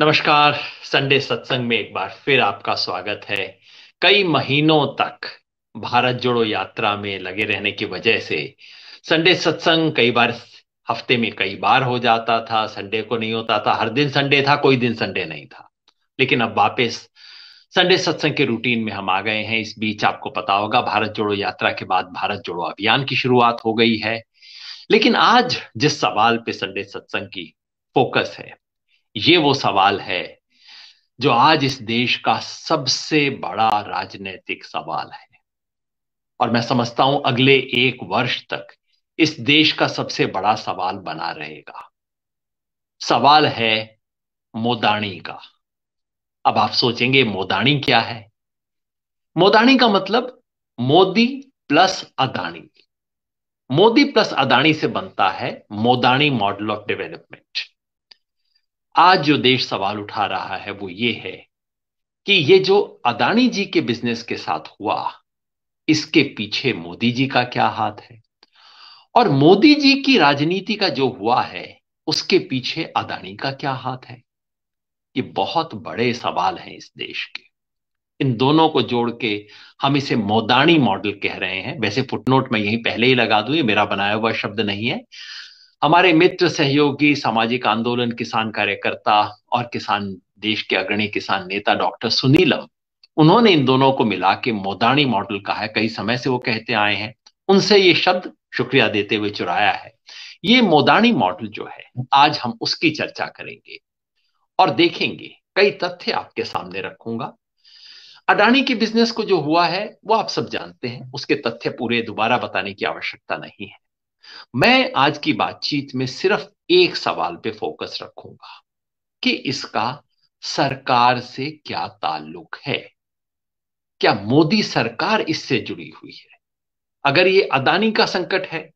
नमस्कार। संडे सत्संग में एक बार फिर आपका स्वागत है। कई महीनों तक भारत जोड़ो यात्रा में लगे रहने की वजह से संडे सत्संग कई बार हफ्ते में कई बार हो जाता था, संडे को नहीं होता था। हर दिन संडे था, कोई दिन संडे नहीं था। लेकिन अब वापस संडे सत्संग के रूटीन में हम आ गए हैं। इस बीच आपको पता होगा, भारत जोड़ो यात्रा के बाद भारत जोड़ो अभियान की शुरुआत हो गई है। लेकिन आज जिस सवाल पे संडे सत्संग की फोकस है, ये वो सवाल है जो आज इस देश का सबसे बड़ा राजनीतिक सवाल है। और मैं समझता हूं अगले एक वर्ष तक इस देश का सबसे बड़ा सवाल बना रहेगा। सवाल है मोदाणी का। अब आप सोचेंगे मोदाणी क्या है? मोदाणी का मतलब मोदी प्लस अदानी। मोदी प्लस अदानी से बनता है मोदाणी मॉडल ऑफ डेवलपमेंट। आज जो देश सवाल उठा रहा है वो ये है कि ये जो अदानी जी के बिजनेस के साथ हुआ, इसके पीछे मोदी जी का क्या हाथ है? और मोदी जी की राजनीति का जो हुआ है, उसके पीछे अदानी का क्या हाथ है? ये बहुत बड़े सवाल हैं इस देश के। इन दोनों को जोड़ के हम इसे मोदानी मॉडल कह रहे हैं। वैसे फुटनोट में यहीं पहले ही लगा दूं, ये मेरा बनाया हुआ शब्द नहीं है। हमारे मित्र, सहयोगी, सामाजिक आंदोलन, किसान कार्यकर्ता और किसान, देश के अग्रणी किसान नेता डॉक्टर सुनीलम, उन्होंने इन दोनों को मिला के मोदानी मॉडल कहा है। कई समय से वो कहते आए हैं, उनसे ये शब्द शुक्रिया देते हुए चुराया है। ये मोदानी मॉडल जो है, आज हम उसकी चर्चा करेंगे और देखेंगे। कई तथ्य आपके सामने रखूंगा। अडानी के बिजनेस को जो हुआ है वो आप सब जानते हैं, उसके तथ्य पूरे दोबारा बताने की आवश्यकता नहीं है। मैं आज की बातचीत में सिर्फ एक सवाल पे फोकस रखूंगा कि इसका सरकार से क्या ताल्लुक है। क्या मोदी सरकार इससे जुड़ी हुई है? अगर ये अदानी का संकट है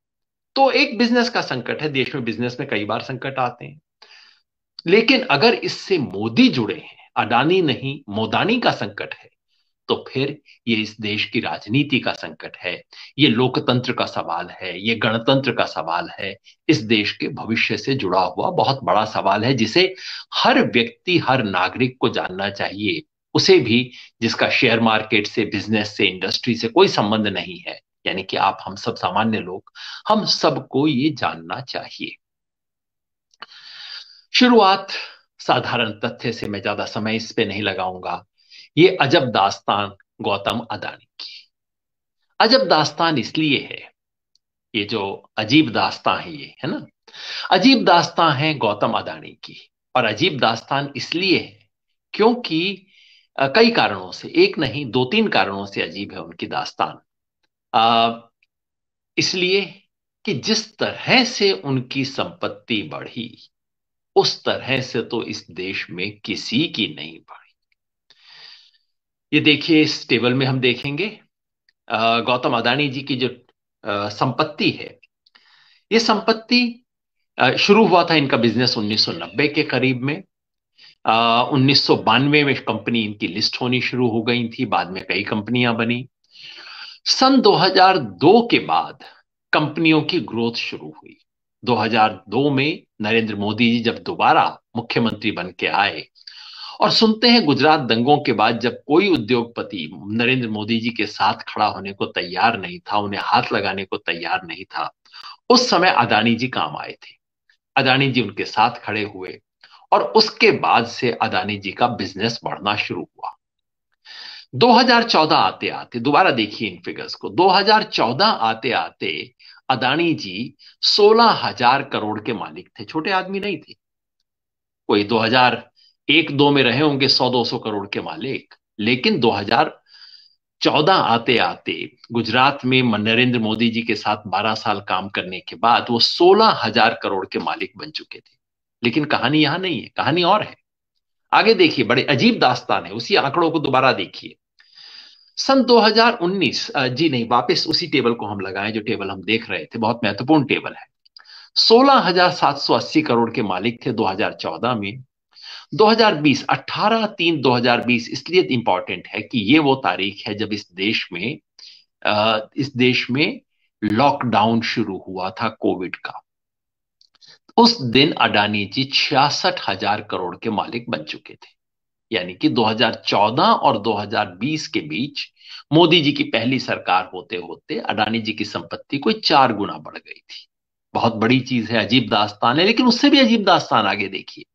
तो एक बिजनेस का संकट है। देश में बिजनेस में कई बार संकट आते हैं। लेकिन अगर इससे मोदी जुड़े हैं, अडानी नहीं मोदानी का संकट है, तो फिर ये इस देश की राजनीति का संकट है। ये लोकतंत्र का सवाल है, ये गणतंत्र का सवाल है। इस देश के भविष्य से जुड़ा हुआ बहुत बड़ा सवाल है, जिसे हर व्यक्ति, हर नागरिक को जानना चाहिए। उसे भी, जिसका शेयर मार्केट से, बिजनेस से, इंडस्ट्री से कोई संबंध नहीं है, यानी कि आप, हम सब सामान्य लोग, हम सबको ये जानना चाहिए। शुरुआत साधारण तथ्य से, मैं ज्यादा समय इस पे नहीं लगाऊंगा। ये अजब दास्तान गौतम अदानी की। अजब दास्तान इसलिए है, ये जो अजीब दास्तान है ये, है ना, अजीब दास्तान है गौतम अदानी की। और अजीब दास्तान इसलिए है क्योंकि कई कारणों से, एक नहीं दो तीन कारणों से अजीब है उनकी दास्तान। अ, इसलिए कि जिस तरह से उनकी संपत्ति बढ़ी, उस तरह से तो इस देश में किसी की नहीं बढ़ी। ये देखिए, इस टेबल में हम देखेंगे गौतम अदानी जी की जो संपत्ति है। ये संपत्ति, शुरू हुआ था इनका बिजनेस 1990 के करीब में। 1992 में कंपनी इनकी लिस्ट होनी शुरू हो गई थी, बाद में कई कंपनियां बनी। सन 2002 के बाद कंपनियों की ग्रोथ शुरू हुई। 2002 में नरेंद्र मोदी जी जब दोबारा मुख्यमंत्री बन के आए, और सुनते हैं गुजरात दंगों के बाद जब कोई उद्योगपति नरेंद्र मोदी जी के साथ खड़ा होने को तैयार नहीं था, उन्हें हाथ लगाने को तैयार नहीं था, उस समय अदानी जी काम आए थे। अदानी जी उनके साथ खड़े हुए, और उसके बाद से अदानी जी का बिजनेस बढ़ना शुरू हुआ। 2014 आते आते, दोबारा देखिए इन फिगर्स को, 2014 आते आते अदानी जी 16,000 करोड़ के मालिक थे। छोटे आदमी नहीं थे। कोई 2001-2 में रहे होंगे 100-200 करोड़ के मालिक। लेकिन 2014 आते आते गुजरात में नरेंद्र मोदी जी के साथ 12 साल काम करने के बाद वो 16,000 करोड़ के मालिक बन चुके थे। लेकिन कहानी यहां नहीं है, कहानी और है। आगे देखिए, बड़े अजीब दास्तान है। उसी आंकड़ों को दोबारा देखिए। सन 2019, जी नहीं, वापस उसी टेबल को हम लगाएं जो टेबल हम देख रहे थे, बहुत महत्वपूर्ण टेबल है। 16,780 करोड़ के मालिक थे 2014 में। 2020, 18/3/2020 इसलिए इंपॉर्टेंट है कि ये वो तारीख है जब इस देश में लॉकडाउन शुरू हुआ था, कोविड का। उस दिन अडानी जी 66,000 करोड़ के मालिक बन चुके थे। यानी कि 2014 और 2020 के बीच मोदी जी की पहली सरकार होते होते अडानी जी की संपत्ति कोई 4 गुना बढ़ गई थी। बहुत बड़ी चीज है, अजीब दास्तान है। लेकिन उससे भी अजीब दास्तान आगे देखिए।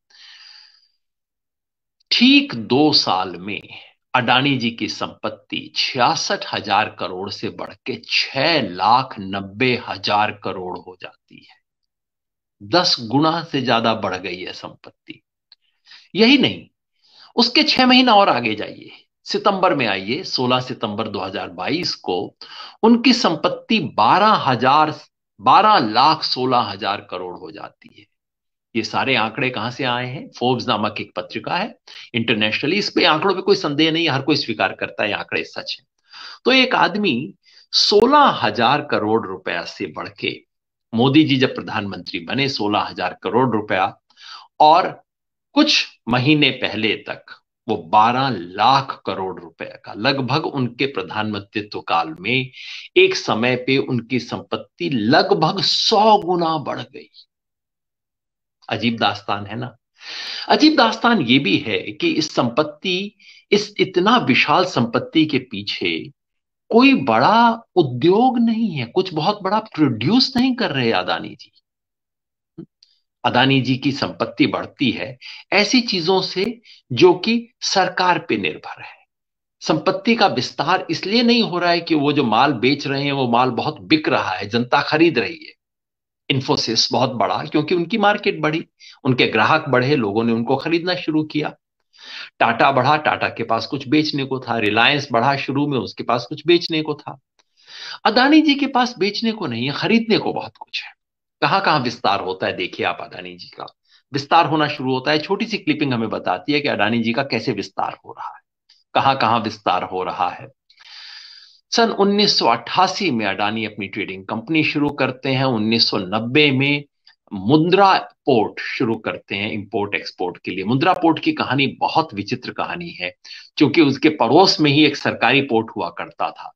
ठीक 2 साल में अडानी जी की संपत्ति 66,000 करोड़ से बढ़ के 6,90,000 करोड़ हो जाती है। 10 गुना से ज्यादा बढ़ गई है संपत्ति। यही नहीं, उसके 6 महीना और आगे जाइए, सितंबर में आइए, 16 सितंबर 2022 को उनकी संपत्ति 12 लाख 16 हजार करोड़ हो जाती है। ये सारे आंकड़े कहां से आए हैं? फोर्ब्स नामक एक पत्रिका है इंटरनेशनली। इस पे आंकड़ों पे कोई संदेह नहीं है, हर कोई स्वीकार करता है ये आंकड़े सच है। तो एक आदमी 16,000 करोड़ रुपया से बढ़ के, मोदी जी जब प्रधानमंत्री बने 16,000 करोड़ रुपया, और कुछ महीने पहले तक वो 12 लाख करोड़ रुपए का, लगभग उनके प्रधानमंत्रित्व काल में एक समय पे उनकी संपत्ति लगभग 100 गुना बढ़ गई। अजीब दास्तान है ना। अजीब दास्तान ये भी है कि इस इतना विशाल संपत्ति के पीछे कोई बड़ा उद्योग नहीं है, कुछ बहुत बड़ा प्रोड्यूस नहीं कर रहे अदानी जी। अदानी जी की संपत्ति बढ़ती है ऐसी चीजों से जो कि सरकार पे निर्भर है। संपत्ति का विस्तार इसलिए नहीं हो रहा है कि वो जो माल बेच रहे हैं वो माल बहुत बिक रहा है, जनता खरीद रही है। इन्फोसिस बहुत बड़ा क्योंकि उनकी मार्केट बढ़ी, उनके ग्राहक बढ़े, लोगों ने उनको खरीदना शुरू किया। टाटा बढ़ा, टाटा के पास कुछ बेचने को था। रिलायंस बढ़ा, शुरू में उसके पास कुछ बेचने को था। अदानी जी के पास बेचने को नहीं है, खरीदने को बहुत कुछ है। कहां कहां विस्तार होता है देखिए आप। अडानी जी का विस्तार होना शुरू होता है, छोटी सी क्लिपिंग हमें बताती है कि अडानी जी का कैसे विस्तार हो रहा है, कहां कहां विस्तार हो रहा है। सन 1988 में अडानी अपनी ट्रेडिंग कंपनी शुरू करते हैं। 1990 में मुंद्रा पोर्ट शुरू करते हैं इंपोर्ट एक्सपोर्ट के लिए। मुंद्रा पोर्ट की कहानी बहुत विचित्र कहानी है, क्योंकि उसके पड़ोस में ही एक सरकारी पोर्ट हुआ करता था।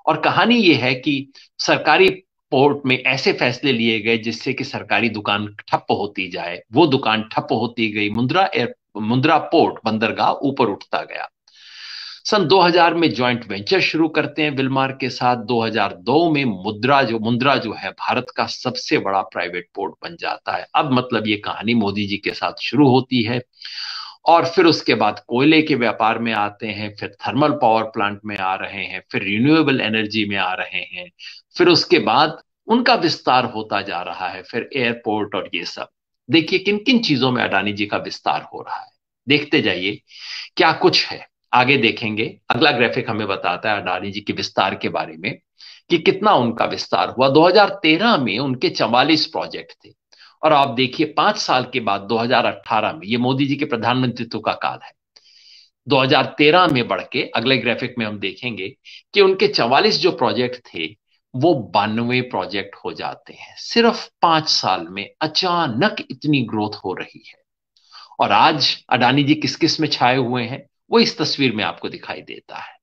और कहानी यह है कि सरकारी पोर्ट में ऐसे फैसले लिए गए जिससे कि सरकारी दुकान ठप्प होती जाए। वो दुकान ठप्प होती गई, मुंद्रा पोर्ट बंदरगाह ऊपर उठता गया। सन 2000 में जॉइंट वेंचर शुरू करते हैं विलमार के साथ। 2002 में मुंद्रा जो है भारत का सबसे बड़ा प्राइवेट पोर्ट बन जाता है। अब मतलब ये कहानी मोदी जी के साथ शुरू होती है, और फिर उसके बाद कोयले के व्यापार में आते हैं, फिर थर्मल पावर प्लांट में आ रहे हैं, फिर रिन्यूएबल एनर्जी में आ रहे हैं, फिर उसके बाद उनका विस्तार होता जा रहा है, फिर एयरपोर्ट और ये सब। देखिए किन किन चीजों में अडानी जी का विस्तार हो रहा है, देखते जाइए क्या कुछ है। आगे देखेंगे, अगला ग्राफिक हमें बताता है अडानी जी के विस्तार के बारे में कि कितना उनका विस्तार हुआ। 2013 में उनके 44 प्रोजेक्ट थे, और आप देखिए 5 साल के बाद 2018 में, ये मोदी जी के प्रधानमंत्रित्व का काल है, 2013 में बढ़ के, अगले ग्राफिक में हम देखेंगे कि उनके 44 जो प्रोजेक्ट थे वो 92 प्रोजेक्ट हो जाते हैं। सिर्फ 5 साल में अचानक इतनी ग्रोथ हो रही है। और आज अडानी जी किस किस में छाए हुए हैं वो इस तस्वीर में आपको दिखाई देता है।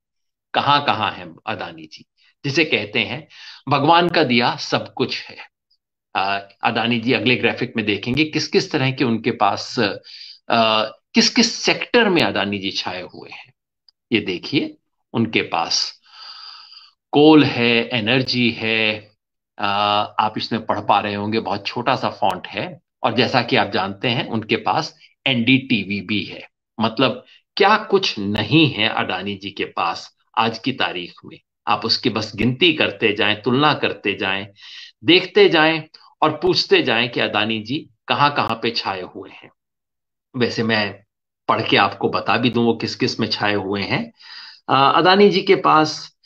कहां कहां है अडानी जी, जिसे कहते हैं भगवान का दिया सब कुछ है। अडानी जी अगले ग्राफिक में देखेंगे किस किस तरह के उनके पास, किस किस सेक्टर में अडानी जी छाए हुए हैं। ये देखिए, उनके पास कोल है, एनर्जी है। आप इसमें पढ़ पा रहे होंगे, बहुत छोटा सा फॉन्ट है। और जैसा कि आप जानते हैं उनके पास एनडीटीवी भी है। मतलब क्या कुछ नहीं है अडानी जी के पास आज की तारीख में। आप उसकी बस गिनती करते जाएं, तुलना करते जाएं, देखते जाएं, और पूछते जाएं कि अडानी जी कहां कहां पे छाए हुए हैं। वैसे मैं पढ़ के आपको बता भी दूं वो किस किस में छाए हुए हैं। अदानी जी के पास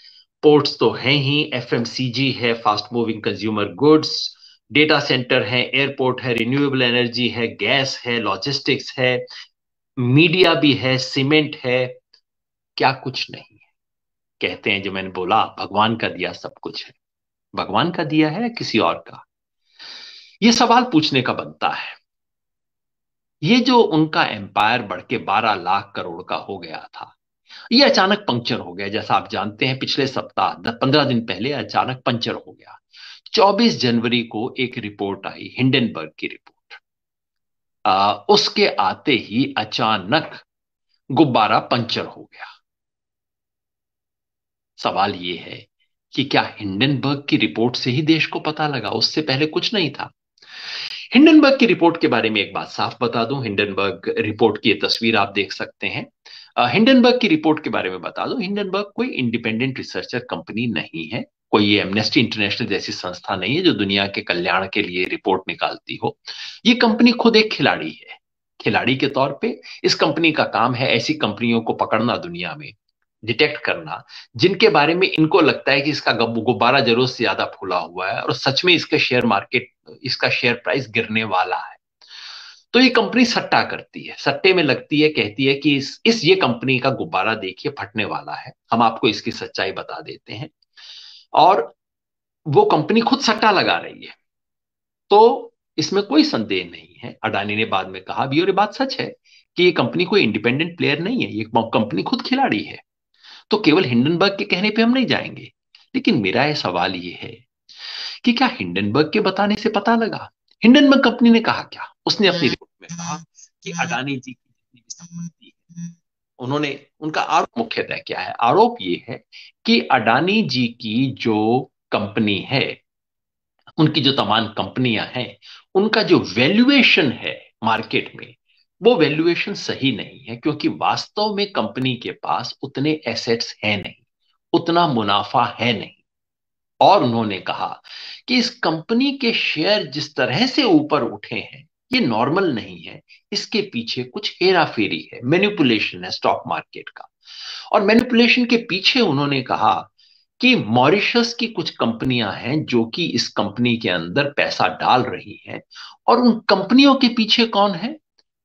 पोर्ट्स तो हैं ही, एफएमसीजी है, fast moving consumer goods, data centre है, एयरपोर्ट है, रिन्यूएबल एनर्जी है, गैस है, लॉजिस्टिक्स है, मीडिया भी है, सीमेंट है। क्या कुछ नहीं है। कहते हैं जो मैंने बोला, भगवान का दिया सब कुछ है। भगवान का दिया है या किसी और का? ये सवाल पूछने का बनता है। ये जो उनका एम्पायर बढ़ के 12 लाख करोड़ का हो गया था, ये अचानक पंक्चर हो गया। जैसा आप जानते हैं पिछले सप्ताह 15 दिन पहले अचानक पंक्चर हो गया। 24 जनवरी को एक रिपोर्ट आई, हिंडनबर्ग की रिपोर्ट। उसके आते ही अचानक गुब्बारा पंचर हो गया। सवाल यह है कि क्या हिंडनबर्ग की रिपोर्ट से ही देश को पता लगा, उससे पहले कुछ नहीं था? हिंडनबर्ग की रिपोर्ट के बारे में एक बात साफ बता दूं, हिंडनबर्ग रिपोर्ट की ये तस्वीर आप देख सकते हैं। हिंडनबर्ग की रिपोर्ट के बारे में बता दूं, हिंडनबर्ग कोई इंडिपेंडेंट रिसर्चर कंपनी नहीं है, कोई ये एमनेस्टी इंटरनेशनल जैसी संस्था नहीं है जो दुनिया के कल्याण के लिए रिपोर्ट निकालती हो। ये कंपनी खुद एक खिलाड़ी है। खिलाड़ी के तौर पे इस कंपनी का काम है ऐसी कंपनियों को पकड़ना, दुनिया में डिटेक्ट करना, जिनके बारे में इनको लगता है कि इसका गुब्बारा जरूरत से ज्यादा फूला हुआ है और सच में इसका शेयर मार्केट, इसका शेयर प्राइस गिरने वाला है। तो ये कंपनी सट्टा करती है, सट्टे में लगती है, कहती है कि इस ये कंपनी का गुब्बारा देखिए फटने वाला है, हम आपको इसकी सच्चाई बता देते हैं। और वो कंपनी खुद सट्टा लगा रही है। तो इसमें कोई संदेह नहीं है, अडानी ने बाद में कहा भी और ये बात सच है कि ये कंपनी कोई इंडिपेंडेंट प्लेयर नहीं है, ये कंपनी खुद खिलाड़ी है। तो केवल हिंडनबर्ग के कहने पे हम नहीं जाएंगे। लेकिन मेरा यह सवाल ये है कि क्या हिंडनबर्ग के बताने से पता लगा? हिंडनबर्ग कंपनी ने कहा क्या? उसने अपनी रिपोर्ट में कहा कि अडानी जी की जितनी भी संपत्ति है, उन्होंने, उनका आरोप मुख्यतः क्या है? आरोप ये है कि अडानी जी की जो कंपनी है, उनकी जो तमाम कंपनियां हैं, उनका जो वैल्यूएशन है मार्केट में, वो वैल्यूएशन सही नहीं है, क्योंकि वास्तव में कंपनी के पास उतने एसेट्स हैं नहीं, उतना मुनाफा है नहीं। और उन्होंने कहा कि इस कंपनी के शेयर जिस तरह से ऊपर उठे हैं, ये नॉर्मल नहीं है, इसके पीछे कुछ हेरा फेरी है, मैनिपुलेशन है स्टॉक मार्केट का। और मैनिपुलेशन के पीछे उन्होंने कहा कि मॉरिशस की कुछ कंपनियां हैं जो कि इस कंपनी के अंदर पैसा डाल रही हैं। और उन कंपनियों के पीछे कौन है?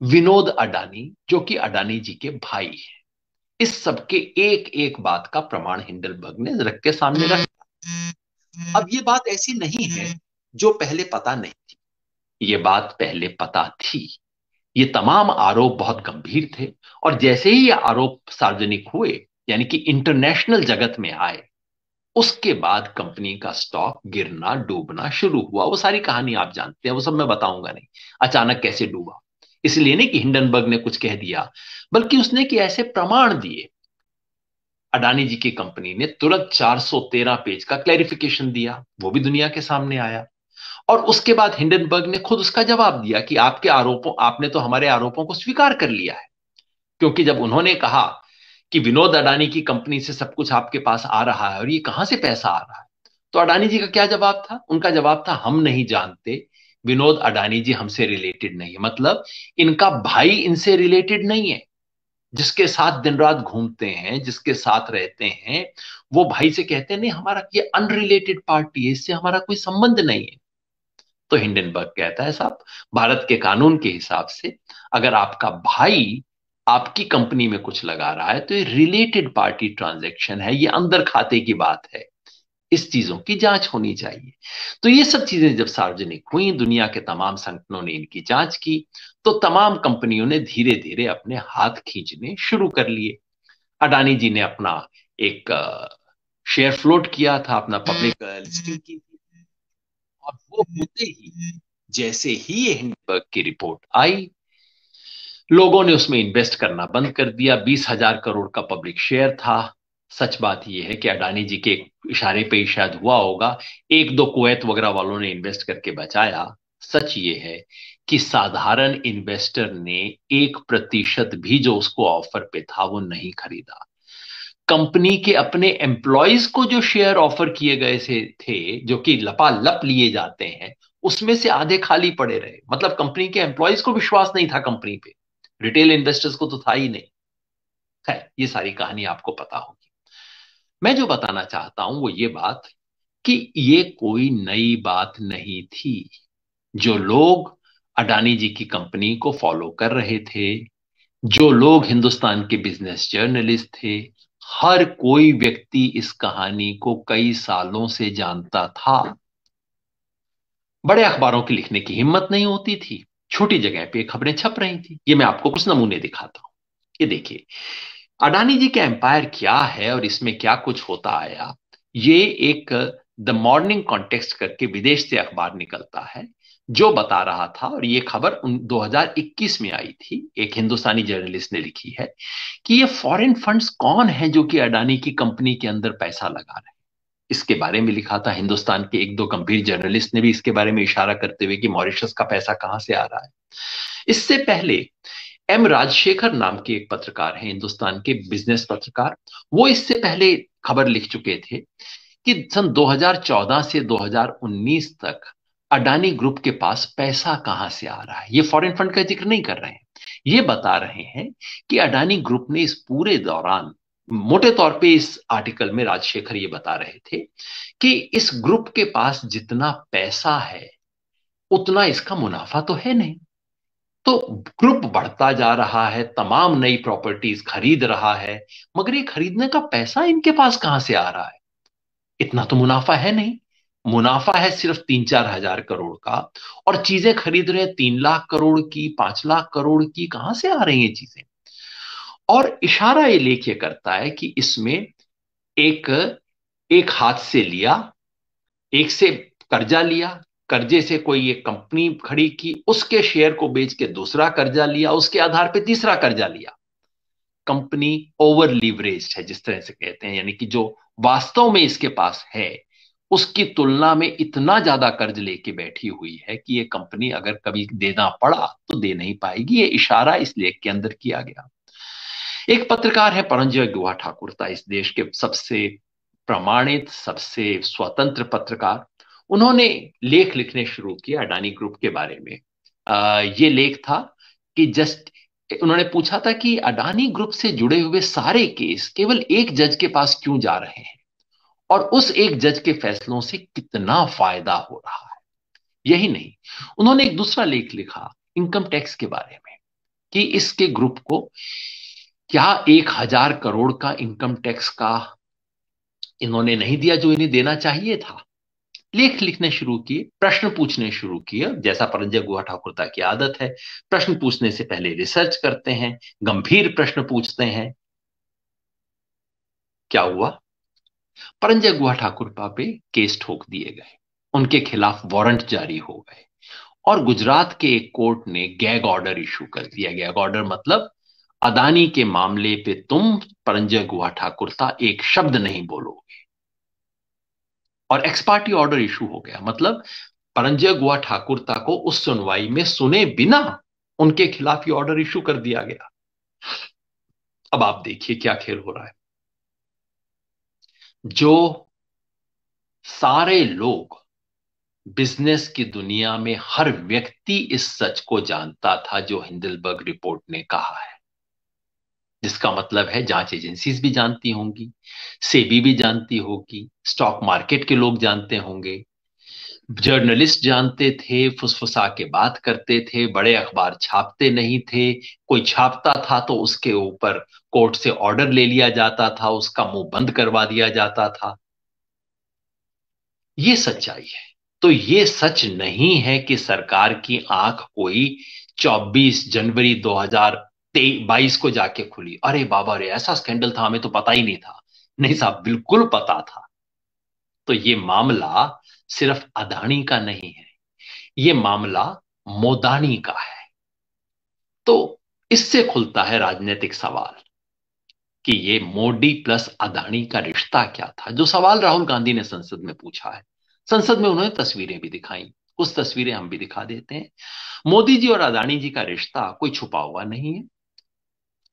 विनोद अडानी, जो कि अडानी जी के भाई हैं। इस सबके एक एक बात का प्रमाण हिंडलबर्ग ने रख के सामने रखा। अब ये बात ऐसी नहीं है जो पहले पता नहीं थी, ये बात पहले पता थी। ये तमाम आरोप बहुत गंभीर थे, और जैसे ही ये आरोप सार्वजनिक हुए, यानी कि इंटरनेशनल जगत में आए, उसके बाद कंपनी का स्टॉक गिरना, डूबना शुरू हुआ। वो सारी कहानी आप जानते हैं, वो सब मैं बताऊंगा नहीं, अचानक कैसे डूबा। इसलिए नहीं कि हिंडनबर्ग ने कुछ कह दिया, बल्कि उसने कि ऐसे प्रमाण दिए। अडानी जी की कंपनी ने तुरंत 413 पेज का क्लैरिफिकेशन दिया, वो भी दुनिया के सामने आया। और उसके बाद हिंडनबर्ग ने खुद उसका जवाब दिया कि आपके आरोपों, आपने तो हमारे आरोपों को स्वीकार कर लिया है। क्योंकि जब उन्होंने कहा कि विनोद अडानी की कंपनी से सब कुछ आपके पास आ रहा है और ये कहां से पैसा आ रहा है, तो अडानी जी का क्या जवाब था? उनका जवाब था, हम नहीं जानते, विनोद अडानी जी हमसे रिलेटेड नहीं है। मतलब इनका भाई इनसे रिलेटेड नहीं है, जिसके साथ दिन रात घूमते हैं, जिसके साथ रहते हैं, वो भाई से कहते हैं नहीं, हमारा ये अनरिलेटेड पार्टी है, इससे हमारा कोई संबंध नहीं है। तो हिंडनबर्ग कहता है, साहब, भारत के कानून के हिसाब से अगर आपका भाई आपकी कंपनी में कुछ लगा रहा है तो ये रिलेटेड पार्टी ट्रांजैक्शन है, ये अंदर खाते की बात है, इस चीजों की जांच होनी चाहिए। तो ये सब चीजें जब सार्वजनिक हुई, दुनिया के तमाम संगठनों ने इनकी जांच की, तो तमाम कंपनियों ने धीरे धीरे अपने हाथ खींचने शुरू कर लिए। अडानी जी ने अपना एक शेयर फ्लोट किया था, अपना पब्लिक लिस्टिंग की थी। और वो होते ही, जैसे ही ये हिंडनबर्ग की रिपोर्ट आई, लोगों ने उसमें इन्वेस्ट करना बंद कर दिया। 20,000 करोड़ का पब्लिक शेयर था। सच बात यह है कि अडानी जी के इशारे पे ही शायद हुआ होगा, एक दो कुवैत वगैरह वालों ने इन्वेस्ट करके बचाया। सच ये है कि साधारण इन्वेस्टर ने 1% भी जो उसको ऑफर पे था वो नहीं खरीदा। कंपनी के अपने एम्प्लॉयज को जो शेयर ऑफर किए गए से थे, जो कि लपालप लिए जाते हैं, उसमें से आधे खाली पड़े रहे। मतलब कंपनी के एम्प्लॉयज को विश्वास नहीं था कंपनी पे, रिटेल इन्वेस्टर्स को तो था ही नहीं। खैर, ये सारी कहानी आपको पता होगी। मैं जो बताना चाहता हूं वो ये बात कि ये कोई नई बात नहीं थी। जो लोग अडानी जी की कंपनी को फॉलो कर रहे थे, जो लोग हिंदुस्तान के बिजनेस जर्नलिस्ट थे, हर कोई व्यक्ति इस कहानी को कई सालों से जानता था। बड़े अखबारों की लिखने की हिम्मत नहीं होती थी, छोटी जगह पे खबरें छप रही थी। ये मैं आपको कुछ नमूने दिखाता हूं। ये देखिए, अडानी जी का एम्पायर क्या है और इसमें क्या कुछ होता आया। ये एक द मॉर्निंग कॉन्टेक्स्ट करके विदेश से अखबार निकलता है, जो बता रहा था, और ये खबर 2021 में आई थी, एक हिंदुस्तानी जर्नलिस्ट ने लिखी है कि ये फॉरेन फंड्स कौन है जो कि अडानी की कंपनी के अंदर पैसा लगा रहे हैं। इसके बारे में लिखा था हिंदुस्तान के एक दो गंभीर जर्नलिस्ट ने भी इसके बारे में इशारा करते हुए कि मॉरिशस का पैसा कहां से आ रहा है। इससे पहले एम राजशेखर नाम के एक पत्रकार हैं, हिंदुस्तान के बिजनेस पत्रकार, वो इससे पहले खबर लिख चुके थे कि सन 2014 से 2019 तक अडानी ग्रुप के पास पैसा कहां से आ रहा है। ये फॉरेन फंड का जिक्र नहीं कर रहे हैं, ये बता रहे हैं कि अडानी ग्रुप ने इस पूरे दौरान, मोटे तौर पे इस आर्टिकल में राजशेखर ये बता रहे थे कि इस ग्रुप के पास जितना पैसा है उतना इसका मुनाफा तो है नहीं। तो ग्रुप बढ़ता जा रहा है, तमाम नई प्रॉपर्टीज खरीद रहा है, मगर ये खरीदने का पैसा इनके पास कहां से आ रहा है? इतना तो मुनाफा है नहीं। मुनाफा है सिर्फ 3-4 हजार करोड़ का, और चीजें खरीद रहे हैं 3 लाख करोड़ की, 5 लाख करोड़ की। कहां से आ रही हैं चीजें? और इशारा ये लेके करता है कि इसमें एक एक हाथ से लिया, एक से कर्जा लिया, कर्जे से कोई एक कंपनी खड़ी की, उसके शेयर को बेच के दूसरा कर्जा लिया, उसके आधार पे तीसरा कर्जा लिया। कंपनी ओवर लीवरेज्ड है, जिस तरह से कहते हैं, यानी कि जो वास्तव में इसके पास है उसकी तुलना में इतना ज्यादा कर्ज लेके बैठी हुई है कि ये कंपनी अगर कभी देना पड़ा तो दे नहीं पाएगी। ये इशारा इस लेख के अंदर किया गया। एक पत्रकार है परंजय गुहा ठाकुरता, इस देश के सबसे प्रमाणित, सबसे स्वतंत्र पत्रकार। उन्होंने लेख लिखने शुरू किए अडानी ग्रुप के बारे में। ये लेख था कि जस्ट उन्होंने पूछा था कि अडानी ग्रुप से जुड़े हुए सारे केस केवल एक जज के पास क्यों जा रहे हैं, और उस एक जज के फैसलों से कितना फायदा हो रहा है। यही नहीं, उन्होंने एक दूसरा लेख लिखा इनकम टैक्स के बारे में, कि इसके ग्रुप को क्या 1,000 करोड़ का इनकम टैक्स का इन्होंने नहीं दिया जो इन्हें देना चाहिए था। लेख लिखने शुरू किए, प्रश्न पूछने शुरू किए, जैसा परंजय गुहा ठाकुरता की आदत है। प्रश्न पूछने से पहले रिसर्च करते हैं, गंभीर प्रश्न पूछते हैं। क्या हुआ? परंजय गुहा ठाकुरता पे केस ठोक दिए गए, उनके खिलाफ वारंट जारी हो गए, और गुजरात के एक कोर्ट ने गैग ऑर्डर इशू कर दिया। गैग ऑर्डर मतलब अदानी के मामले पे तुम, परंजय गुहा ठाकुरता, एक शब्द नहीं बोलोगे। और एक्सपार्टी ऑर्डर इशू हो गया, मतलब परंजय गुहा ठाकुरता को उस सुनवाई में सुने बिना उनके खिलाफ ये ऑर्डर इशू कर दिया गया। अब आप देखिए क्या खेल हो रहा है। जो सारे लोग, बिजनेस की दुनिया में हर व्यक्ति इस सच को जानता था जो हिंडलबर्ग रिपोर्ट ने कहा है, जिसका मतलब है जांच एजेंसीज भी जानती होंगी, सेबी भी जानती होगी, स्टॉक मार्केट के लोग जानते होंगे, जर्नलिस्ट जानते थे, फुसफुसा के बात करते थे, बड़े अखबार छापते नहीं थे। कोई छापता था तो उसके ऊपर कोर्ट से ऑर्डर ले लिया जाता था, उसका मुंह बंद करवा दिया जाता था। ये सच्चाई है। तो ये सच नहीं है कि सरकार की आंख कोई 24 जनवरी 2022 को जाके खुली, अरे बाबा रे ऐसा स्कैंडल था, हमें तो पता ही नहीं था। नहीं साहब, बिल्कुल पता था। तो ये मामला सिर्फ अदानी का नहीं है, ये मामला मोदानी का है। तो इससे खुलता है राजनीतिक सवाल कि ये मोदी प्लस अदानी का रिश्ता क्या था। जो सवाल राहुल गांधी ने संसद में पूछा है, संसद में उन्होंने तस्वीरें भी दिखाई, कुछ तस्वीरें हम भी दिखा देते हैं। मोदी जी और अदानी जी का रिश्ता कोई छुपा हुआ नहीं है,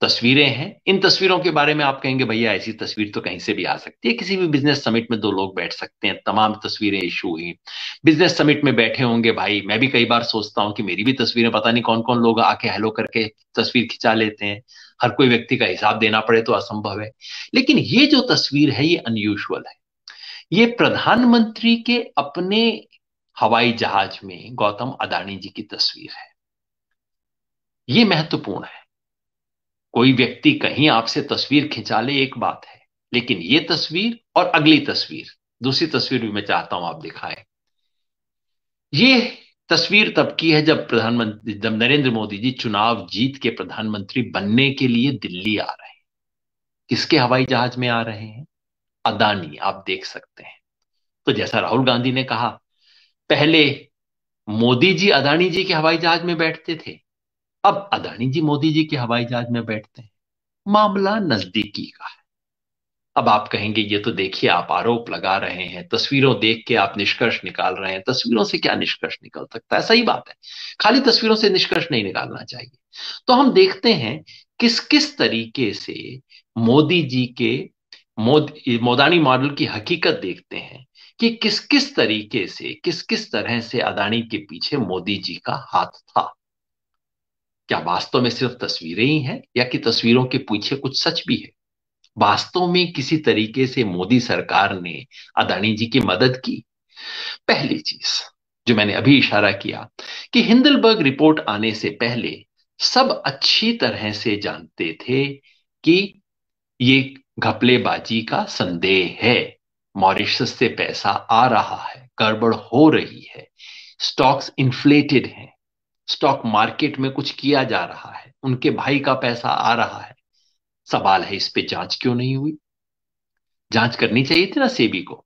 तस्वीरें हैं। इन तस्वीरों के बारे में आप कहेंगे भैया ऐसी तस्वीर तो कहीं से भी आ सकती है, किसी भी बिजनेस समिट में दो लोग बैठ सकते हैं, तमाम तस्वीरें इशू हुई। बिजनेस समिट में बैठे होंगे भाई, मैं भी कई बार सोचता हूं कि मेरी भी तस्वीरें, पता नहीं कौन कौन लोग आके हेलो करके तस्वीर खिंचा लेते हैं। हर कोई व्यक्ति का हिसाब देना पड़े तो असंभव है। लेकिन ये जो तस्वीर है ये अनयूजुअल है। ये प्रधानमंत्री के अपने हवाई जहाज में गौतम अदानी जी की तस्वीर है। ये महत्वपूर्ण है। कोई व्यक्ति कहीं आपसे तस्वीर खिंचा ले एक बात है, लेकिन ये तस्वीर और अगली तस्वीर, दूसरी तस्वीर भी मैं चाहता हूं आप दिखाएं। ये तस्वीर तब की है जब नरेंद्र मोदी जी चुनाव जीत के प्रधानमंत्री बनने के लिए दिल्ली आ रहे हैं। किसके हवाई जहाज में आ रहे हैं? अदानी, आप देख सकते हैं। तो जैसा राहुल गांधी ने कहा, पहले मोदी जी अदानी जी के हवाई जहाज में बैठते थे, अब अदानी जी मोदी जी के हवाई जहाज में बैठते हैं। मामला नजदीकी का है। अब आप कहेंगे ये तो देखिए आप आरोप लगा रहे हैं, तस्वीरों देख के आप निष्कर्ष निकाल रहे हैं। तस्वीरों से क्या निष्कर्ष निकल सकता है? सही बात है, खाली तस्वीरों से निष्कर्ष नहीं निकालना चाहिए। तो हम देखते हैं किस किस तरीके से मोदी जी के मोदानी मॉडल की हकीकत देखते हैं कि किस किस तरीके से, किस किस तरह से अदानी के पीछे मोदी जी का हाथ था। क्या वास्तव में सिर्फ तस्वीरें ही हैं, या कि तस्वीरों के पीछे कुछ सच भी है? वास्तव में किसी तरीके से मोदी सरकार ने अदानी जी की मदद की? पहली चीज जो मैंने अभी इशारा किया कि हिंडलबर्ग रिपोर्ट आने से पहले सब अच्छी तरह से जानते थे कि ये घपलेबाजी का संदेह है, मॉरिशस से पैसा आ रहा है, गड़बड़ हो रही है, स्टॉक्स इन्फ्लेटेड हैं, स्टॉक मार्केट में कुछ किया जा रहा है, उनके भाई का पैसा आ रहा है। सवाल है इस पे जांच क्यों नहीं हुई? जांच करनी चाहिए थी ना सेबी को।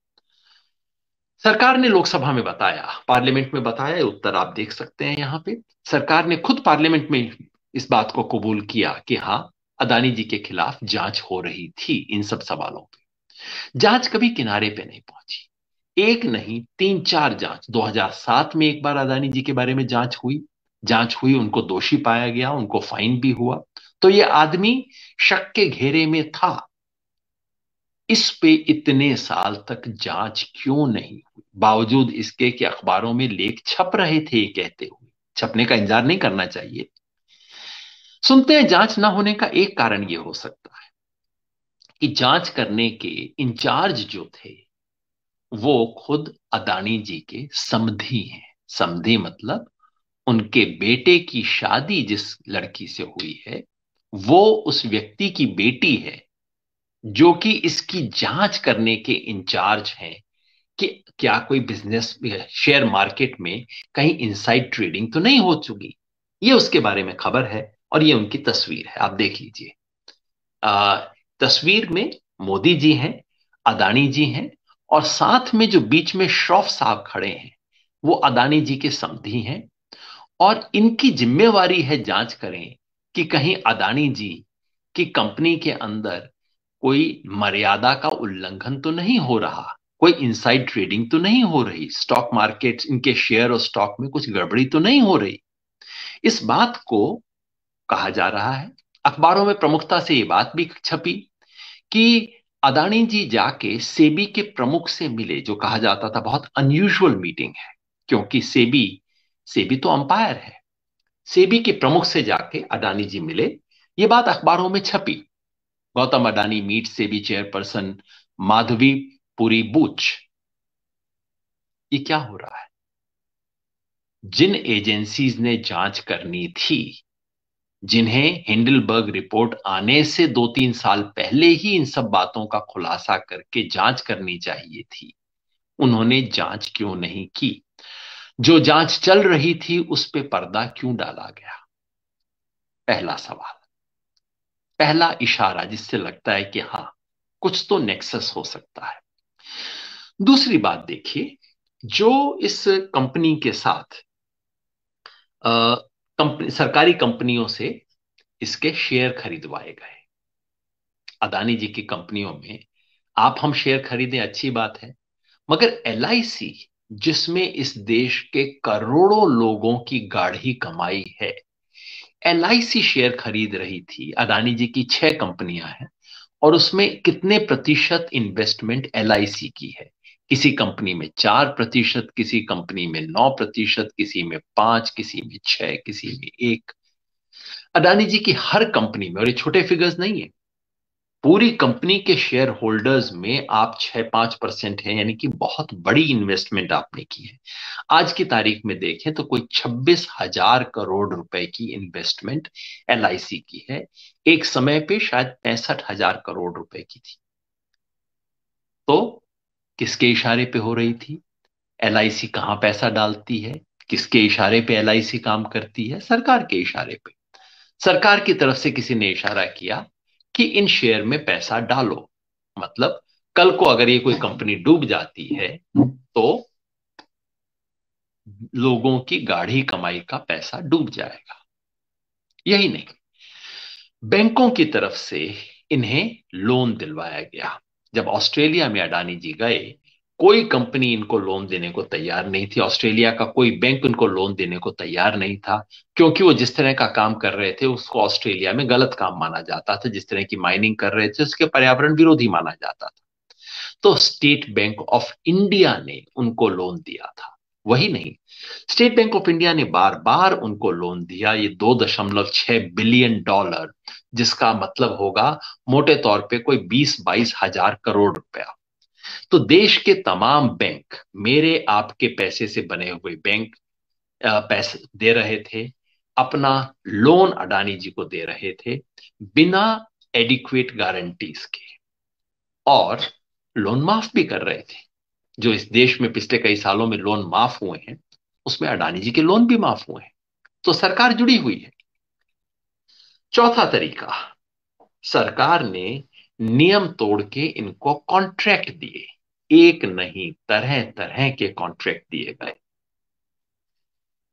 सरकार ने लोकसभा में बताया, पार्लियामेंट में बताया, ये उत्तर आप देख सकते हैं यहां पे। सरकार ने खुद पार्लियामेंट में इस बात को कबूल किया कि हाँ, अदानी जी के खिलाफ जांच हो रही थी इन सब सवालों पे। जांच कभी किनारे पे नहीं पहुंची। एक नहीं, तीन चार जांच। 2007 में एक बार अदानी जी के बारे में जांच हुई। जांच हुई, उनको दोषी पाया गया, उनको फाइन भी हुआ। तो ये आदमी शक के घेरे में था। इस पे इतने साल तक जांच क्यों नहीं हुई, बावजूद इसके कि अखबारों में लेख छप रहे थे कहते हुए? छपने का इंतजार नहीं करना चाहिए? सुनते हैं जांच ना होने का एक कारण यह हो सकता है कि जांच करने के इंचार्ज जो थे वो खुद अदानी जी के समधी हैं। समधी मतलब उनके बेटे की शादी जिस लड़की से हुई है वो उस व्यक्ति की बेटी है जो कि इसकी जांच करने के इंचार्ज हैं कि क्या कोई बिजनेस शेयर मार्केट में कहीं इनसाइड ट्रेडिंग तो नहीं हो चुकी। ये उसके बारे में खबर है और ये उनकी तस्वीर है, आप देख लीजिए। आ, तस्वीर में मोदी जी हैं, अदानी जी हैं, और साथ में जो बीच में श्रॉफ साहब खड़े हैं वो अदानी जी के समधी हैं। और इनकी जिम्मेवारी है जांच करें कि कहीं अदानी जी की कंपनी के अंदर कोई मर्यादा का उल्लंघन तो नहीं हो रहा, कोई इनसाइड ट्रेडिंग तो नहीं हो रही, स्टॉक मार्केट इनके शेयर और स्टॉक में कुछ गड़बड़ी तो नहीं हो रही। इस बात को कहा जा रहा है। अखबारों में प्रमुखता से ये बात भी छपी कि अदानी जी जाके सेबी के प्रमुख से मिले, जो कहा जाता था बहुत अनयूजुअल मीटिंग है, क्योंकि सेबी सेबी तो अंपायर है। सेबी के प्रमुख से जाके अडानी जी मिले, ये बात अखबारों में छपी। Gautam Adani meet SEBI chairperson Madhabi Puri Buch. ये क्या हो रहा है? जिन एजेंसीज ने जांच करनी थी, जिन्हें हिंडलबर्ग रिपोर्ट आने से 2-3 साल पहले ही इन सब बातों का खुलासा करके जांच करनी चाहिए थी, उन्होंने जांच क्यों नहीं की? जो जांच चल रही थी उस पे पर्दा क्यों डाला गया? पहला सवाल, पहला इशारा जिससे लगता है कि हां, कुछ तो नेक्सस हो सकता है। दूसरी बात देखिए, जो इस कंपनी के साथ कंपनी, सरकारी कंपनियों से इसके शेयर खरीदवाए गए। अदानी जी की कंपनियों में आप हम शेयर खरीदें, अच्छी बात है, मगर एलआईसी, जिसमें इस देश के करोड़ों लोगों की गाढ़ी कमाई है, एलआईसी शेयर खरीद रही थी। अदानी जी की 6 कंपनियां हैं और उसमें कितने प्रतिशत इन्वेस्टमेंट एलआईसी की है? किसी कंपनी में 4%, किसी कंपनी में 9%, किसी में 5, किसी में 6, किसी में 1। अडानी जी की हर कंपनी में, और ये छोटे फिगर्स नहीं है, पूरी कंपनी के शेयर होल्डर्स में आप 6-5% हैं, यानी कि बहुत बड़ी इन्वेस्टमेंट आपने की है। आज की तारीख में देखें तो कोई 26,000 करोड़ रुपए की इन्वेस्टमेंट एलआईसी की है। एक समय पे शायद 65,000 करोड़ रुपए की थी। तो किसके इशारे पे हो रही थी? एलआईसी कहां पैसा डालती है, किसके इशारे पे एलआईसी काम करती है? सरकार के इशारे पे। सरकार की तरफ से किसी ने इशारा किया कि इन शेयर में पैसा डालो। मतलब कल को अगर ये कोई कंपनी डूब जाती है तो लोगों की गाढ़ी कमाई का पैसा डूब जाएगा। यही नहीं, बैंकों की तरफ से इन्हें लोन दिलवाया गया। जब ऑस्ट्रेलिया में अडानी जी गए, कोई कंपनी इनको लोन देने को तैयार नहीं थी। ऑस्ट्रेलिया का कोई बैंक उनको लोन देने को तैयार नहीं था, क्योंकि वो जिस तरह का काम कर रहे थे उसको ऑस्ट्रेलिया में गलत काम माना जाता था। जिस तरह की माइनिंग कर रहे थे उसके पर्यावरण विरोधी माना जाता था। तो स्टेट बैंक ऑफ इंडिया ने उनको लोन दिया था। वही नहीं, स्टेट बैंक ऑफ इंडिया ने बार बार उनको लोन दिया, ये 2.6 बिलियन डॉलर, जिसका मतलब होगा मोटे तौर पे कोई 20-22 हजार करोड़ रुपया। तो देश के तमाम बैंक मेरे आपके पैसे से बने हुए बैंक पैसे दे रहे थे, अपना लोन अडानी जी को दे रहे थे, बिना एडिक्वेट गारंटीज के, और लोन माफ भी कर रहे थे। जो इस देश में पिछले कई सालों में लोन माफ हुए हैं, उसमें अडानी जी के लोन भी माफ हुए हैं। तो सरकार जुड़ी हुई है। चौथा तरीका, सरकार ने नियम तोड़ के इनको कॉन्ट्रैक्ट दिए। एक नहीं, तरह तरह के कॉन्ट्रैक्ट दिए गए।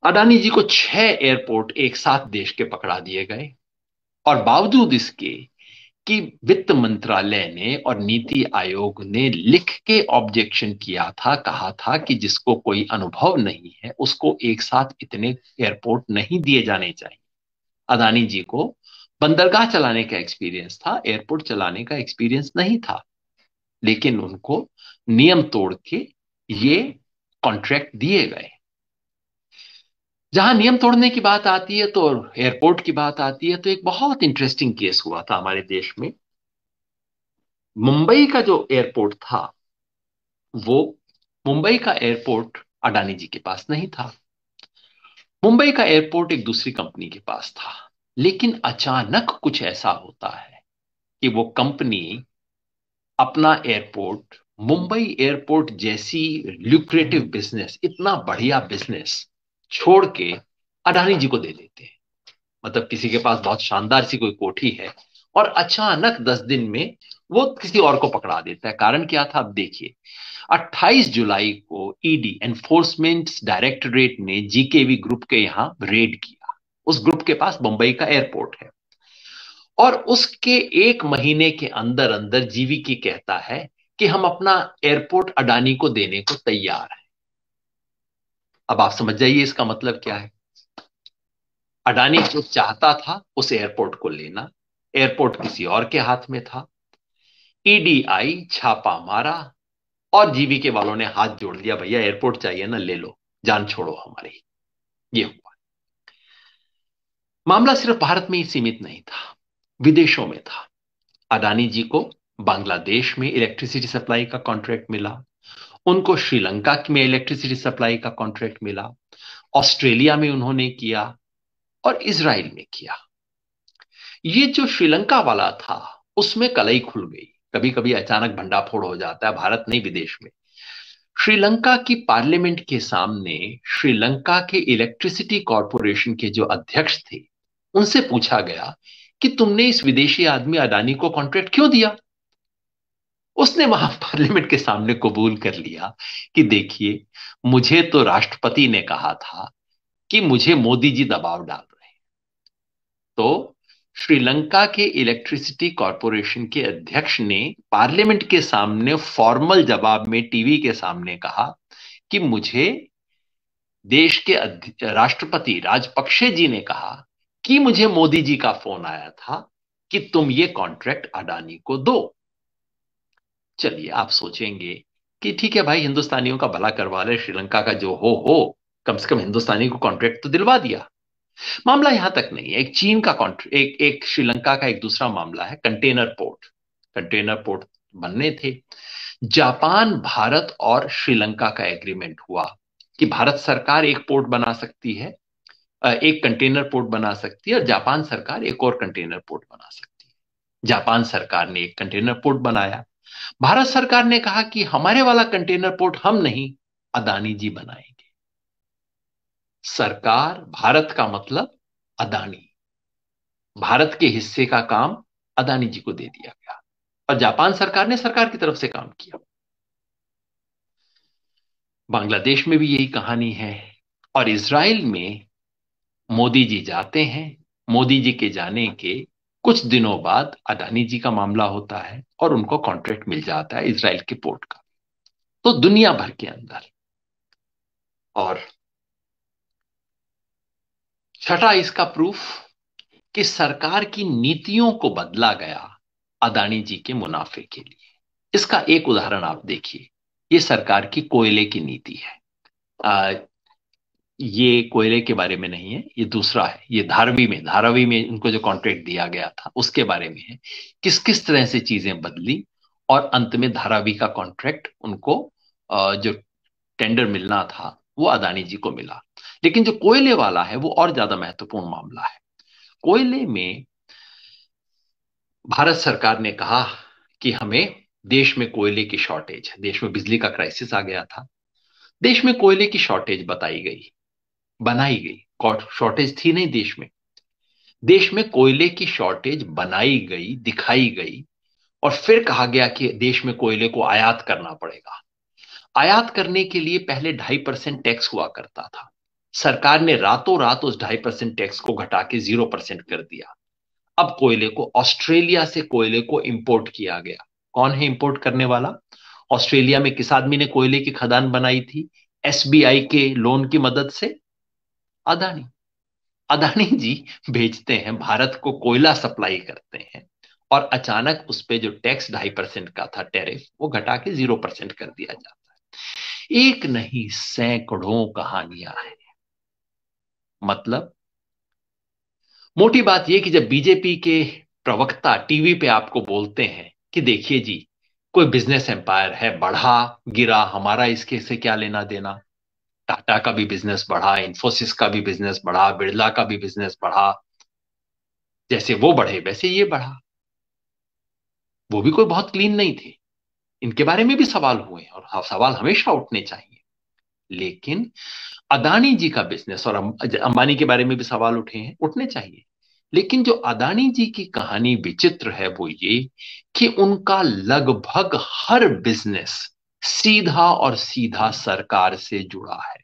अडानी जी को 6 एयरपोर्ट एक साथ देश के पकड़ा दिए गए, और बावजूद इसके कि वित्त मंत्रालय ने और नीति आयोग ने लिख के ऑब्जेक्शन किया था, कहा था कि जिसको कोई अनुभव नहीं है उसको एक साथ इतने एयरपोर्ट नहीं दिए जाने चाहिए। अदानी जी को बंदरगाह चलाने का एक्सपीरियंस था, एयरपोर्ट चलाने का एक्सपीरियंस नहीं था, लेकिन उनको नियम तोड़ के ये कॉन्ट्रैक्ट दिए गए। जहां नियम तोड़ने की बात आती है तो एयरपोर्ट की बात आती है, तो एक बहुत इंटरेस्टिंग केस हुआ था हमारे देश में। मुंबई का जो एयरपोर्ट था, वो मुंबई का एयरपोर्ट अडानी जी के पास नहीं था। मुंबई का एयरपोर्ट एक दूसरी कंपनी के पास था। लेकिन अचानक कुछ ऐसा होता है कि वो कंपनी अपना एयरपोर्ट, मुंबई एयरपोर्ट जैसी ल्यूक्रेटिव बिजनेस, इतना बढ़िया बिजनेस छोड़ के अडानी जी को दे देते हैं। मतलब किसी के पास बहुत शानदार सी कोई कोठी है, और अचानक 10 दिन में वो किसी और को पकड़ा देता है। कारण क्या था, अब देखिए। 28 जुलाई को ईडी, एनफोर्समेंट डायरेक्टरेट ने जीकेवी ग्रुप के यहां रेड किया। उस ग्रुप के पास मुंबई का एयरपोर्ट है, और उसके 1 महीने के अंदर अंदर जीवीके कहता है कि हम अपना एयरपोर्ट अडानी को देने को तैयार हैं। अब आप समझ जाइए इसका मतलब क्या है। अडानी जो चाहता था उस एयरपोर्ट को लेना, एयरपोर्ट किसी और के हाथ में था। ईडी आई, छापा मारा, और जीवीके वालों ने हाथ जोड़ दिया, भैया एयरपोर्ट चाहिए ना, ले लो, जान छोड़ो हमारी। ये हुआ। मामला सिर्फ भारत में ही सीमित नहीं था, विदेशों में था। अडानी जी को बांग्लादेश में इलेक्ट्रिसिटी सप्लाई का कॉन्ट्रैक्ट मिला, उनको श्रीलंका में इलेक्ट्रिसिटी सप्लाई का कॉन्ट्रैक्ट मिला, ऑस्ट्रेलिया में उन्होंने किया, और इसराइल में किया। ये जो श्रीलंका वाला था, उसमें कलई खुल गई। कभी कभी अचानक भंडाफोड़ हो जाता है, भारत नहीं विदेश में। श्रीलंका की पार्लियामेंट के सामने श्रीलंका के इलेक्ट्रिसिटी कॉरपोरेशन के जो अध्यक्ष थे, उनसे पूछा गया कि तुमने इस विदेशी आदमी अडानी को कॉन्ट्रैक्ट क्यों दिया। उसने वहां पार्लियामेंट के सामने कबूल कर लिया कि देखिए, मुझे तो राष्ट्रपति ने कहा था कि मुझे मोदी जी दबाव डाल रहे हैं। तो श्रीलंका के इलेक्ट्रिसिटी कॉरपोरेशन के अध्यक्ष ने पार्लियामेंट के सामने फॉर्मल जवाब में टीवी के सामने कहा कि मुझे देश के राष्ट्रपति राजपक्षे जी ने कहा कि मुझे मोदी जी का फोन आया था कि तुम ये कॉन्ट्रैक्ट अडानी को दो। चलिए, आप सोचेंगे कि ठीक है भाई, हिंदुस्तानियों का भला करवा रहे, श्रीलंका का जो हो, कम से कम हिंदुस्तानी को कॉन्ट्रैक्ट तो दिलवा दिया। मामला यहां तक नहीं है। एक चीन का कॉन्ट्रैक्ट, एक श्रीलंका का एक दूसरा मामला है, कंटेनर पोर्ट। कंटेनर पोर्ट बनने थे। जापान, भारत और श्रीलंका का एग्रीमेंट हुआ कि भारत सरकार एक पोर्ट बना सकती है, एक कंटेनर पोर्ट बना सकती है, और जापान सरकार एक और कंटेनर पोर्ट बना सकती है। जापान सरकार ने एक कंटेनर पोर्ट बनाया। भारत सरकार ने कहा कि हमारे वाला कंटेनर पोर्ट हम नहीं, अदानी जी बनाएंगे। सरकार, भारत का मतलब अदानी, भारत के हिस्से का काम अदानी जी को दे दिया गया, और जापान सरकार ने सरकार की तरफ से काम किया। बांग्लादेश में भी यही कहानी है। और इजराइल में मोदी जी जाते हैं। मोदी जी के जाने के कुछ दिनों बाद अडानी जी का मामला होता है और उनको कॉन्ट्रैक्ट मिल जाता है इजराइल के पोर्ट का। तो दुनिया भर के अंदर। और छठा इसका प्रूफ कि सरकार की नीतियों को बदला गया अदानी जी के मुनाफे के लिए। इसका एक उदाहरण आप देखिए। ये सरकार की कोयले की नीति है। आ, ये कोयले के बारे में नहीं है, ये दूसरा है। ये धारावी में उनको जो कॉन्ट्रैक्ट दिया गया था उसके बारे में है। किस किस तरह से चीजें बदली और अंत में धारावी का कॉन्ट्रैक्ट उनको जो टेंडर मिलना था वो अदानी जी को मिला। लेकिन जो कोयले वाला है वो और ज्यादा महत्वपूर्ण मामला है। कोयले में भारत सरकार ने कहा कि हमें देश में कोयले की शॉर्टेज है, देश में बिजली का क्राइसिस आ गया था, देश में कोयले की शॉर्टेज बनाई गई। शॉर्टेज थी नहीं देश में, देश में कोयले की शॉर्टेज बनाई गई, दिखाई गई। और फिर कहा गया कि देश में कोयले को आयात करना पड़ेगा। आयात करने के लिए पहले 2.5% टैक्स हुआ करता था। सरकार ने रातों रात उस 2.5% टैक्स को घटा के 0% कर दिया। अब कोयले को ऑस्ट्रेलिया से कोयले को इंपोर्ट किया गया। कौन है इंपोर्ट करने वाला? ऑस्ट्रेलिया में किस आदमी ने कोयले की खदान बनाई थी एसबीआई के लोन की मदद से? अदानी। अदानी जी भेजते हैं, भारत को कोयला सप्लाई करते हैं और अचानक उस पे जो टैक्स 2.5% का था टैरिफ वो घटा के 0% कर दिया जाता है। एक नहीं सैकड़ों कहानियां हैं। मतलब मोटी बात यह कि जब बीजेपी के प्रवक्ता टीवी पे आपको बोलते हैं कि देखिए जी, कोई बिजनेस एम्पायर है, बढ़ा गिरा हमारा इसके से क्या लेना देना। टाटा का भी बिजनेस बढ़ा, इंफोसिस का भी बिजनेस बढ़ा, बिरला का भी बिजनेस बढ़ा, जैसे वो बढ़े वैसे ये बढ़ा। वो भी कोई बहुत क्लीन नहीं थे, इनके बारे में भी सवाल हुए और सवाल हमेशा उठने चाहिए। लेकिन अदानी जी का बिजनेस और अंबानी के बारे में भी सवाल उठने चाहिए। लेकिन जो अदानी जी की कहानी विचित्र है वो ये कि उनका लगभग हर बिजनेस सीधा और सीधा सरकार से जुड़ा है।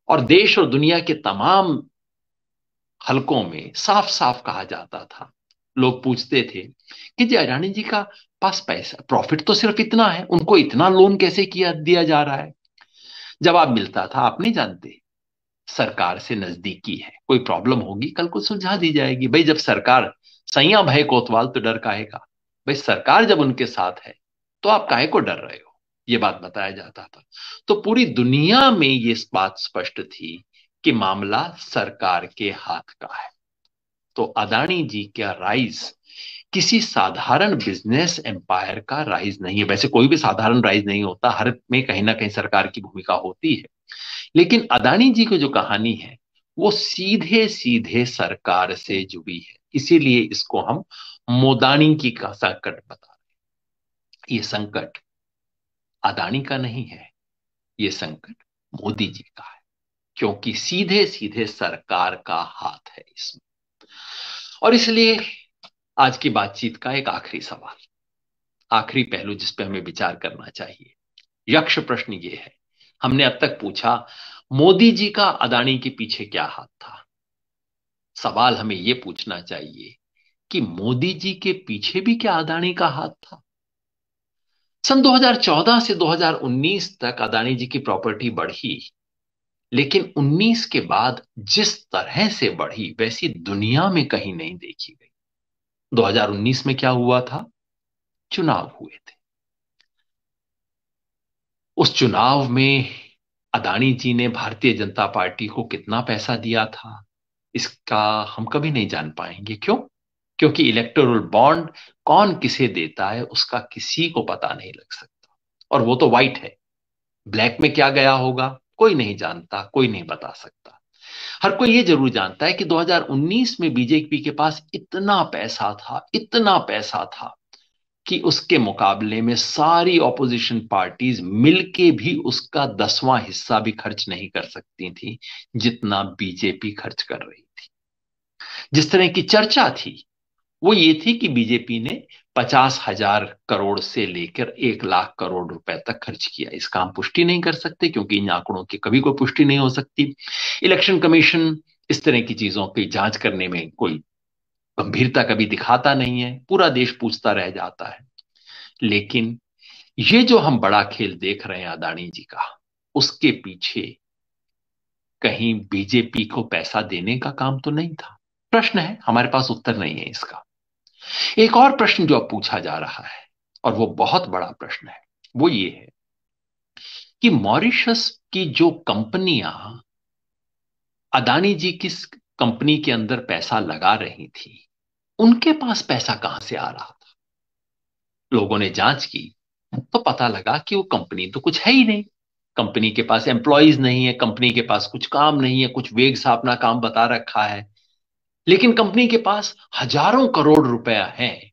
और देश और दुनिया के तमाम हलकों में साफ साफ कहा जाता था, लोग पूछते थे कि जी अडानी जी का पास पैसा, प्रॉफिट तो सिर्फ इतना है, उनको इतना लोन कैसे किया दिया जा रहा है? जवाब मिलता था, आप नहीं जानते, सरकार से नजदीकी है, कोई प्रॉब्लम होगी कल को सुलझा दी जाएगी। भाई जब सरकार, सैया भय कोतवाल तो डर काहे का? भाई सरकार जब उनके साथ है तो आप काहे को डर रहे हो? ये बात बताया जाता था। तो पूरी दुनिया में ये बात स्पष्ट थी कि मामला सरकार के हाथ का है। तो अदानी जी का राइज किसी साधारण बिजनेस एम्पायर का राइज नहीं है। वैसे कोई भी साधारण राइज नहीं होता, हर में कहीं ना कहीं सरकार की भूमिका होती है। लेकिन अदानी जी की जो कहानी है वो सीधे सीधे सरकार से जुड़ी है, इसीलिए इसको हम मोदानी की का संकट बता रहे हैं। ये संकट अदानी का नहीं है, ये संकट मोदी जी का है, क्योंकि सीधे सीधे सरकार का हाथ है इसमें। और इसलिए आज की बातचीत का एक आखिरी सवाल, आखिरी पहलू जिस पे हमें विचार करना चाहिए, यक्ष प्रश्न ये है। हमने अब तक पूछा मोदी जी का अदानी के पीछे क्या हाथ था। सवाल हमें यह पूछना चाहिए कि मोदी जी के पीछे भी क्या अदानी का हाथ था? सन 2014 से 2019 तक अदानी जी की प्रॉपर्टी बढ़ी, लेकिन 19 के बाद जिस तरह से बढ़ी वैसी दुनिया में कहीं नहीं देखी गई। 2019 में क्या हुआ था? चुनाव हुए थे। उस चुनाव में अदानी जी ने भारतीय जनता पार्टी को कितना पैसा दिया था इसका हम कभी नहीं जान पाएंगे। क्यों? क्योंकि इलेक्टोरल बॉन्ड कौन किसे देता है उसका किसी को पता नहीं लग सकता, और वो तो वाइट है। ब्लैक में क्या गया होगा कोई नहीं जानता, कोई नहीं बता सकता। हर कोई ये जरूर जानता है कि 2019 में बीजेपी के पास इतना पैसा था, इतना पैसा था कि उसके मुकाबले में सारी ऑपोजिशन पार्टीज मिलके भी उसका 10वां हिस्सा भी खर्च नहीं कर सकती थी जितना बीजेपी खर्च कर रही थी। जिस तरह की चर्चा थी वो ये थी कि बीजेपी ने 50,000 करोड़ से लेकर 1 लाख करोड़ रुपए तक खर्च किया। इसका हम पुष्टि नहीं कर सकते क्योंकि इन आंकड़ों की कभी कोई पुष्टि नहीं हो सकती। इलेक्शन कमीशन इस तरह की चीजों की जांच करने में कोई गंभीरता कभी दिखाता नहीं है, पूरा देश पूछता रह जाता है। लेकिन ये जो हम बड़ा खेल देख रहे हैं अदानी जी का, उसके पीछे कहीं बीजेपी को पैसा देने का काम तो नहीं था? प्रश्न है, हमारे पास उत्तर नहीं है इसका। एक और प्रश्न जो अब पूछा जा रहा है, और वो बहुत बड़ा प्रश्न है, वो ये है कि मॉरिशस की जो कंपनियां अदानी जी किस कंपनी के अंदर पैसा लगा रही थी, उनके पास पैसा कहां से आ रहा था? लोगों ने जांच की तो पता लगा कि वो कंपनी तो कुछ है ही नहीं। कंपनी के पास एम्प्लॉयज नहीं है, कंपनी के पास कुछ काम नहीं है, कुछ वेग सा अपना काम बता रखा है, लेकिन कंपनी के पास हजारों करोड़ रुपया है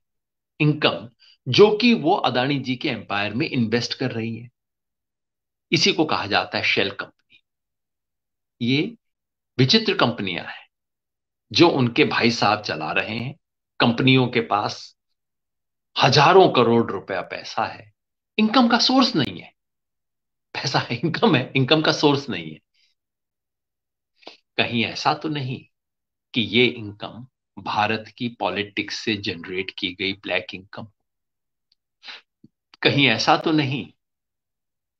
इनकम, जो कि वो अदानी जी के एम्पायर में इन्वेस्ट कर रही है। इसी को कहा जाता है शेल कंपनी। ये विचित्र कंपनियां हैं जो उनके भाई साहब चला रहे हैं। कंपनियों के पास हजारों करोड़ रुपया पैसा है, इनकम का सोर्स नहीं है। पैसा है, इनकम है, इनकम का सोर्स नहीं है। कहीं ऐसा तो नहीं कि ये इनकम भारत की पॉलिटिक्स से जनरेट की गई ब्लैक इनकम? कहीं ऐसा तो नहीं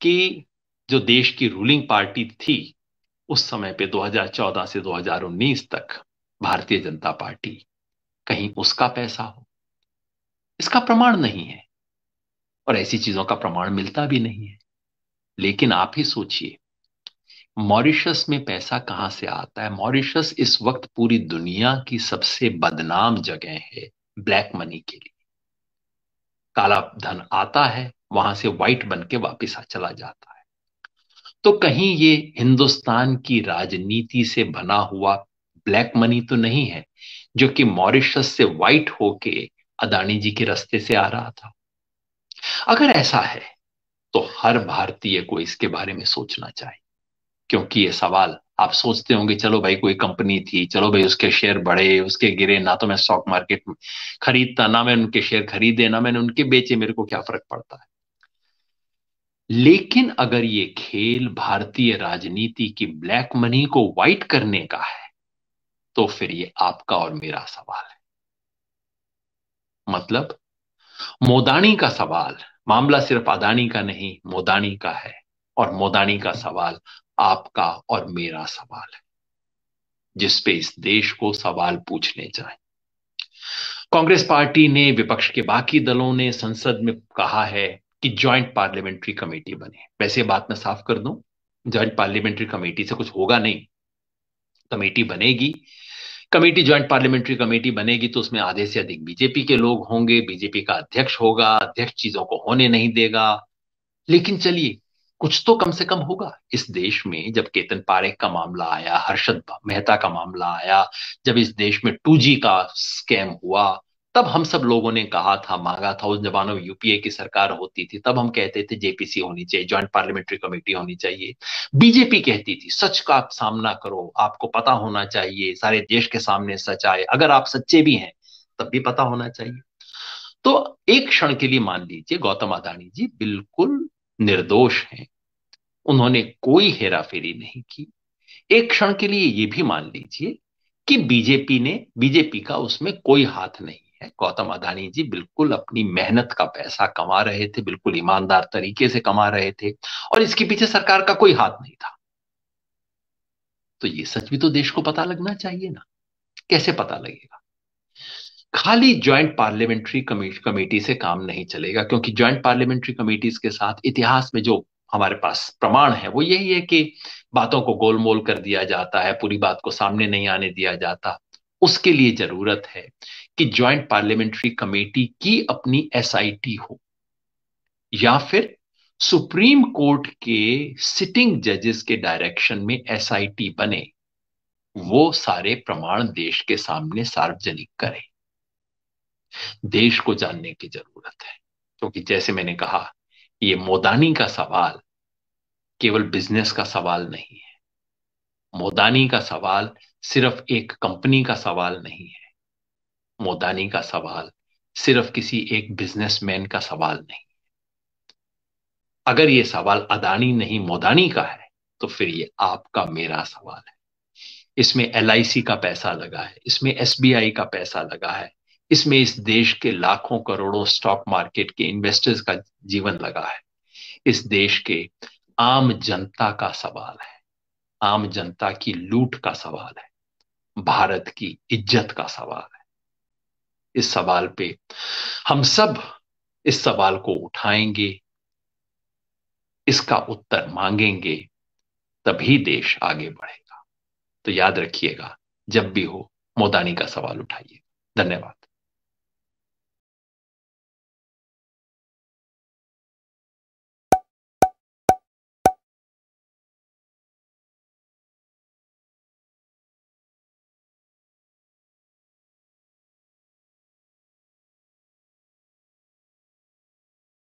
कि जो देश की रूलिंग पार्टी थी उस समय पे 2014 से 2019 तक, भारतीय जनता पार्टी, कहीं उसका पैसा हो? इसका प्रमाण नहीं है और ऐसी चीजों का प्रमाण मिलता भी नहीं है। लेकिन आप ही सोचिए, मॉरिशस में पैसा कहां से आता है? मॉरिशस इस वक्त पूरी दुनिया की सबसे बदनाम जगह है ब्लैक मनी के लिए। काला धन आता है, वहां से व्हाइट बन के वापिस चला जाता है। तो कहीं ये हिंदुस्तान की राजनीति से बना हुआ ब्लैक मनी तो नहीं है जो कि मॉरिशस से व्हाइट होके अदानी जी के रास्ते से आ रहा था? अगर ऐसा है तो हर भारतीय को इसके बारे में सोचना चाहिए, क्योंकि ये सवाल आप सोचते होंगे चलो भाई कोई कंपनी थी, चलो भाई उसके शेयर बढ़े उसके गिरे, ना तो मैं स्टॉक मार्केट में खरीदता, ना मैंने उनके शेयर खरीदे, ना मैंने उनके बेचे, मेरे को क्या फर्क पड़ता है? लेकिन अगर ये खेल भारतीय राजनीति की ब्लैक मनी को व्हाइट करने का है तो फिर ये आपका और मेरा सवाल है। मतलब मोदानी का सवाल, मामला सिर्फ अदानी का नहीं, मोदानी का है, और मोदानी का सवाल आपका और मेरा सवाल है, जिसपे इस देश को सवाल पूछने चाहिए। कांग्रेस पार्टी ने, विपक्ष के बाकी दलों ने संसद में कहा है कि ज्वाइंट पार्लियामेंट्री कमेटी बने। वैसे बात मैं साफ कर दूं, ज्वाइंट पार्लियामेंट्री कमेटी से कुछ होगा नहीं। कमेटी बनेगी, कमेटी ज्वाइंट पार्लियामेंट्री कमेटी बनेगी तो उसमें आधे से अधिक बीजेपी के लोग होंगे, बीजेपी का अध्यक्ष होगा, अध्यक्ष चीजों को होने नहीं देगा। लेकिन चलिए, कुछ तो कम से कम होगा। इस देश में जब केतन पारेख का मामला आया, हर्षद मेहता का मामला आया, जब इस देश में 2G का स्कैम हुआ, तब हम सब लोगों ने कहा था, मांगा था, उस जमानों में यूपीए की सरकार होती थी, तब हम कहते थे जेपीसी होनी चाहिए, ज्वाइंट पार्लियामेंट्री कमेटी होनी चाहिए। बीजेपी कहती थी सच का आप सामना करो, आपको पता होना चाहिए, सारे देश के सामने सच आए, अगर आप सच्चे भी हैं तब भी पता होना चाहिए। तो एक क्षण के लिए मान लीजिए गौतम अदानी जी बिल्कुल निर्दोष हैं, उन्होंने कोई हेराफेरी नहीं की। एक क्षण के लिए ये भी मान लीजिए कि बीजेपी का उसमें कोई हाथ नहीं है। गौतम अदानी जी बिल्कुल अपनी मेहनत का पैसा कमा रहे थे, बिल्कुल ईमानदार तरीके से कमा रहे थे, और इसके पीछे सरकार का कोई हाथ नहीं था। तो ये सच भी तो देश को पता लगना चाहिए ना। कैसे पता लगेगा? खाली ज्वाइंट पार्लियामेंट्री कमेटी से काम नहीं चलेगा, क्योंकि ज्वाइंट पार्लियामेंट्री कमेटीज के साथ इतिहास में जो हमारे पास प्रमाण है वो यही है कि बातों को गोलमोल कर दिया जाता है, पूरी बात को सामने नहीं आने दिया जाता। उसके लिए जरूरत है कि ज्वाइंट पार्लियामेंट्री कमेटी की अपनी एसआईटी हो, या फिर सुप्रीम कोर्ट के सिटिंग जजेस के डायरेक्शन में एसआईटी बने, वो सारे प्रमाण देश के सामने सार्वजनिक करे। देश को जानने की जरूरत है, क्योंकि जैसे मैंने कहा, ये मोदानी का सवाल केवल बिजनेस का सवाल नहीं है। मोदानी का सवाल सिर्फ एक कंपनी का सवाल नहीं है। मोदानी का सवाल सिर्फ किसी एक बिजनेसमैन का सवाल नहीं। अगर ये सवाल अदानी नहीं मोदानी का है तो फिर ये आपका मेरा सवाल है। इसमें एलआईसी का पैसा लगा है, इसमें एसबीआई का पैसा लगा है, इसमें इस देश के लाखों करोड़ों स्टॉक मार्केट के इन्वेस्टर्स का जीवन लगा है। इस देश के आम जनता का सवाल है, आम जनता की लूट का सवाल है, भारत की इज्जत का सवाल है। इस सवाल पे हम सब इस सवाल को उठाएंगे, इसका उत्तर मांगेंगे, तभी देश आगे बढ़ेगा। तो याद रखिएगा, जब भी हो मोदानी का सवाल उठाइए। धन्यवाद।